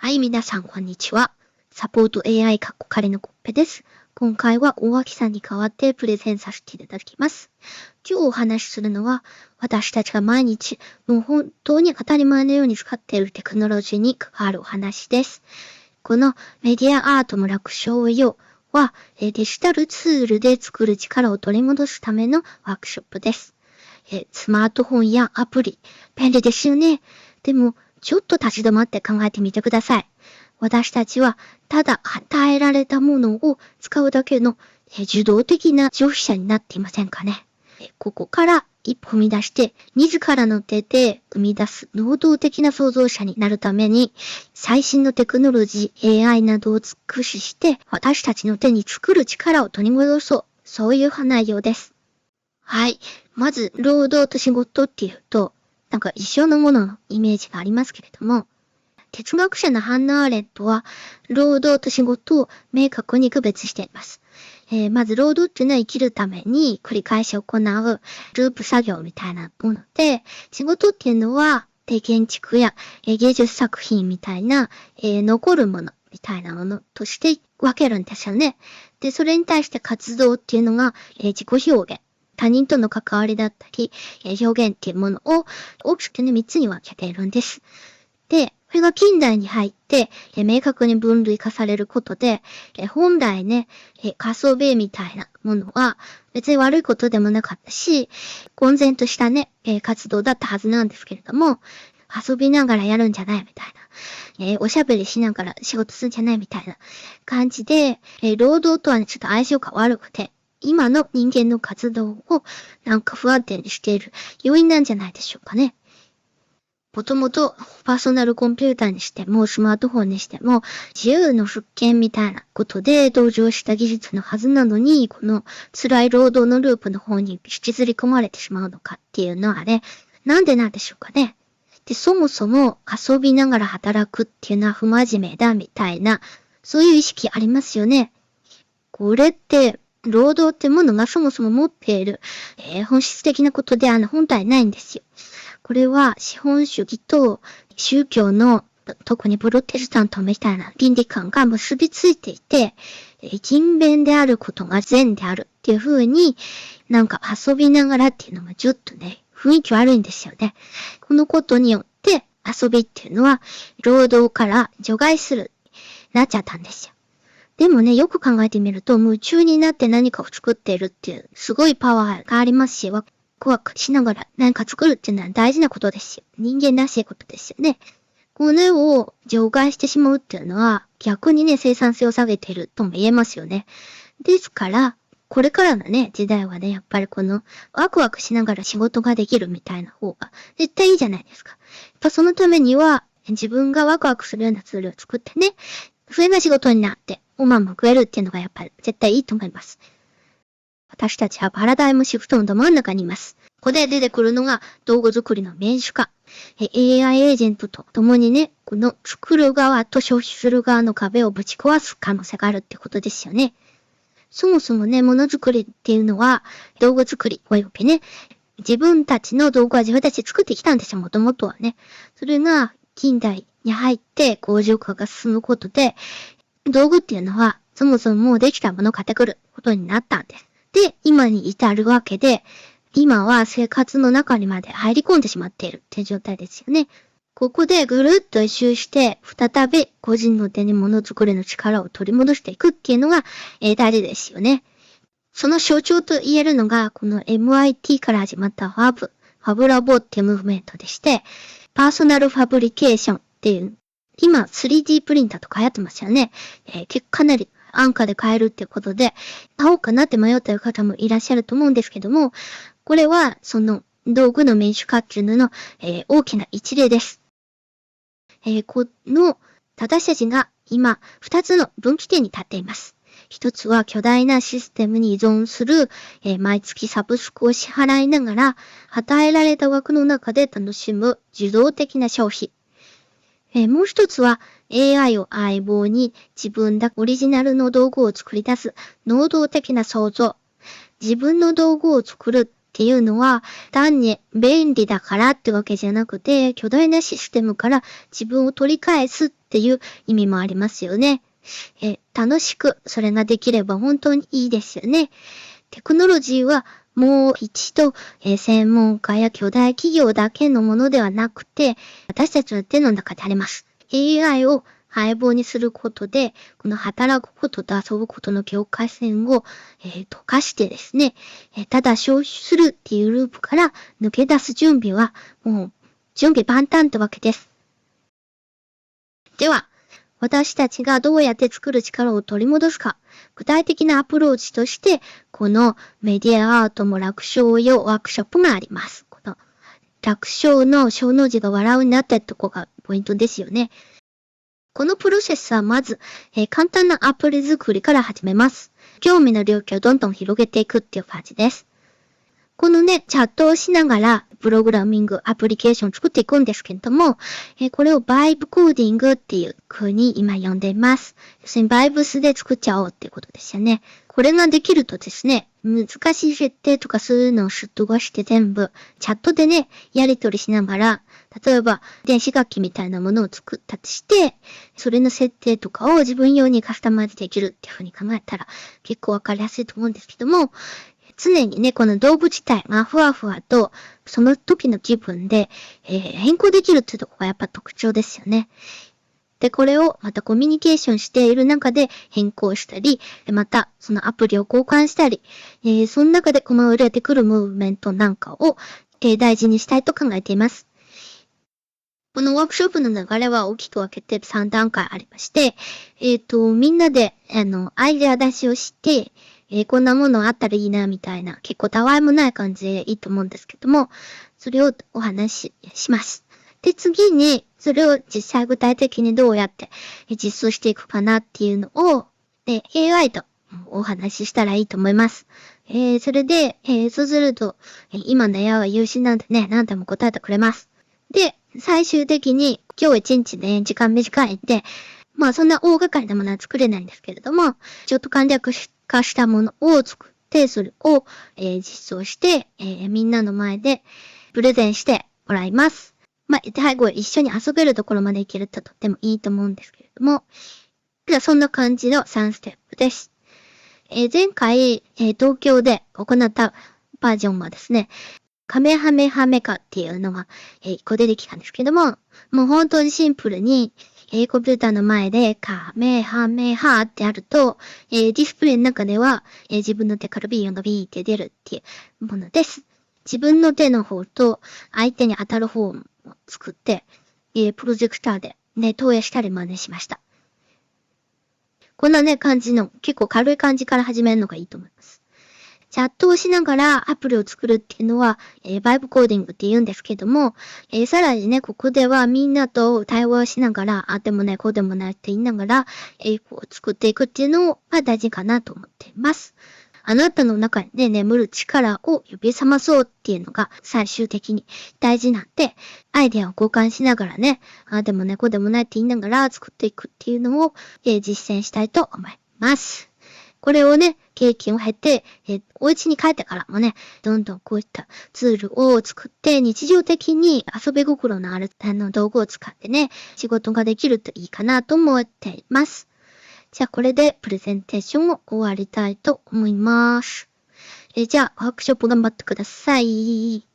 はい、皆さん、こんにちは。サポート AI カッコ仮のコッペです。今回は大脇さんに代わってプレゼンさせていただきます。今日お話しするのは、私たちが毎日、もう本当に当たり前のように使っているテクノロジーに関わるお話です。このメディアアートも楽勝用は、デジタルツールで作る力を取り戻すためのワークショップです。スマートフォンやアプリ、便利ですよね。でも、ちょっと立ち止まって考えてみてください。私たちは、ただ与えられたものを使うだけの受動的な消費者になっていませんかね。ここから一歩踏み出して、自らの手で生み出す能動的な創造者になるために、最新のテクノロジー、AI などを駆使して、私たちの手に作る力を取り戻そう。そういう内容です。はい。まず、労働と仕事っていうと、なんか一緒のもののイメージがありますけれども、哲学者のハンナ・アーレントは、労働と仕事を明確に区別しています。まず、労働っていうのは生きるために繰り返し行うループ作業みたいなもので、仕事っていうのは、建築や芸術作品みたいな、残るものみたいなものとして分けるんですよね。で、それに対して活動っていうのが、自己表現。他人との関わりだったり、表現っていうものを大きくね、3つに分けているんです。で、これが近代に入って、明確に分類化されることで、本来ね、遊びみたいなものは別に悪いことでもなかったし、混然としたね、活動だったはずなんですけれども、遊びながらやるんじゃないみたいな、おしゃべりしながら仕事するんじゃないみたいな感じで、労働とはね、ちょっと相性が悪くて、今の人間の活動をなんか不安定にしている要因なんじゃないでしょうかね。もともとパーソナルコンピューターにしてもスマートフォンにしても自由の出現みたいなことで登場した技術のはずなのに、この辛い労働のループの方に引きずり込まれてしまうのかっていうのはね、なんでなんでしょうかね。で、そもそも遊びながら働くっていうのは不真面目だみたいな、そういう意識ありますよね。これって、労働ってものがそもそも持っている、本質的なことで本体ないんですよ。これは資本主義と宗教の特にプロテスタントみたいな倫理観が結びついていて、勤勉であることが善であるっていう風になんか遊びながらっていうのがちょっとね、雰囲気悪いんですよね。このことによって遊びっていうのは労働から除外する、なっちゃったんですよ。でもね、よく考えてみると、夢中になって何かを作っているっていう、すごいパワーがありますし、ワクワクしながら何か作るっていうのは大事なことですよ。人間らしいことですよね。これを除外してしまうっていうのは、逆にね、生産性を下げているとも言えますよね。ですから、これからのね、時代はね、やっぱりこの、ワクワクしながら仕事ができるみたいな方が、絶対いいじゃないですか。やっぱそのためには、自分がワクワクするようなツールを作ってね、それが仕事になって、おまんま食えるっていうのがやっぱり絶対いいと思います。私たちはパラダイムシフトのど真ん中にいます。ここで出てくるのが道具作りの民主化。AI エージェントと共にね、この作る側と消費する側の壁をぶち壊す可能性があるってことですよね。そもそもね、ものづくりっていうのは道具作りおよびね、自分たちの道具は自分たちで作ってきたんですよ、もともとはね。それが近代に入って工場化が進むことで、道具っていうのは、そもそももうできたものを買ってくることになったんです。で、今に至るわけで、今は生活の中にまで入り込んでしまっているっていう状態ですよね。ここでぐるっと一周して、再び個人の手にものづくりの力を取り戻していくっていうのが、大事ですよね。その象徴と言えるのが、この MIT から始まったファブラボっていうムーブメントでして、パーソナルファブリケーションっていう、今 3D プリンターとか流行ってますよね。かなり安価で買えるっていうことで、買おうかなって迷っている方もいらっしゃると思うんですけども、これはその道具の民主化っていうのの、大きな一例です。この私たちが今2つの分岐点に立っています。一つは巨大なシステムに依存する、毎月サブスクを支払いながら、与えられた枠の中で楽しむ受動的な消費。もう一つは AI を相棒に自分だオリジナルの道具を作り出す能動的な創造。自分の道具を作るっっていうのは、単に便利だからってわけじゃなくて、巨大なシステムから自分を取り返すっていう意味もありますよね。楽しくそれができれば本当にいいですよね。テクノロジーはもう一度、専門家や巨大企業だけのものではなくて、私たちの手の中であります。AI を相棒にすることで、この働くことと遊ぶことの境界線を、溶かしてですね、ただ消費するっていうループから抜け出す準備は、もう準備万端ってわけです。では、私たちがどうやって作る力を取り戻すか、具体的なアプローチとして、このメディアアートも楽勝用ワークショップがあります。この楽勝の小の字が笑うになったとこがポイントですよね。このプロセスはまず、簡単なアプリ作りから始めます。興味の領域をどんどん広げていくっていう感じです。このね、チャットをしながら、プログラミング、アプリケーションを作っていくんですけれども、これをバイブコーディングっていう風に今呼んでいます。要するにバイブスで作っちゃおうっていうことですよね。これができるとですね、難しい設定とかそういうのをすっ飛ばして全部、チャットでね、やり取りしながら、例えば、電子楽器みたいなものを作ったとして、それの設定とかを自分用にカスタマイズできるっていう風に考えたら、結構わかりやすいと思うんですけども、常にね、この道具自体がふわふわと、その時の気分で、変更できるっていうところがやっぱ特徴ですよね。で、これをまたコミュニケーションしている中で変更したり、またそのアプリを交換したり、その中でこの売れてくるムーブメントなんかを、大事にしたいと考えています。このワークショップの流れは大きく分けて3段階ありまして、みんなで、アイデア出しをして、こんなものあったらいいな、みたいな、結構たわいもない感じでいいと思うんですけども、それをお話しします。で、次に、それを実際具体的にどうやって実装していくかなっていうのを、AI とお話ししたらいいと思います。それで、そうすると、今の AI は優秀なんでね、何でも答えてくれます。で、最終的に、今日一日ね、時間短いんで、まあそんな大掛かりなものは作れないんですけれども、ちょっと簡略化したものを作って、それを、実装して、みんなの前でプレゼンしてもらいます。まあ、最後一緒に遊べるところまでいけるととってもいいと思うんですけれども、じゃあそんな感じの3ステップです。前回、東京で行ったバージョンはですね、カメハメハメカっていうのが、1個出てきたんですけども、もう本当にシンプルに、コンピューターの前でカメハメハってやると、ディスプレイの中では、自分の手からビーのビーって出るっていうものです。自分の手の方と相手に当たる方を作って、プロジェクターでね、投影したり真似しました。こんなね、感じの、結構軽い感じから始めるのがいいと思います。チャットをしながらアプリを作るっていうのは、バイブコーディングって言うんですけども、さらにね、ここではみんなと対話しながら、あでもない、こうでもないって言いながら、こう作っていくっていうのが大事かなと思っています。あなたの中にね、眠る力を呼び覚まそうっていうのが最終的に大事なんで、アイデアを交換しながらね、あでもね、こうでもないって言いながら作っていくっていうのを、実践したいと思います。これをね、経験を経て、お家に帰ってからもね、どんどんこういったツールを作って、日常的に遊び心のある道具を使ってね、仕事ができるといいかなと思っています。じゃあこれでプレゼンテーションを終わりたいと思います。じゃあワークショップ頑張ってください。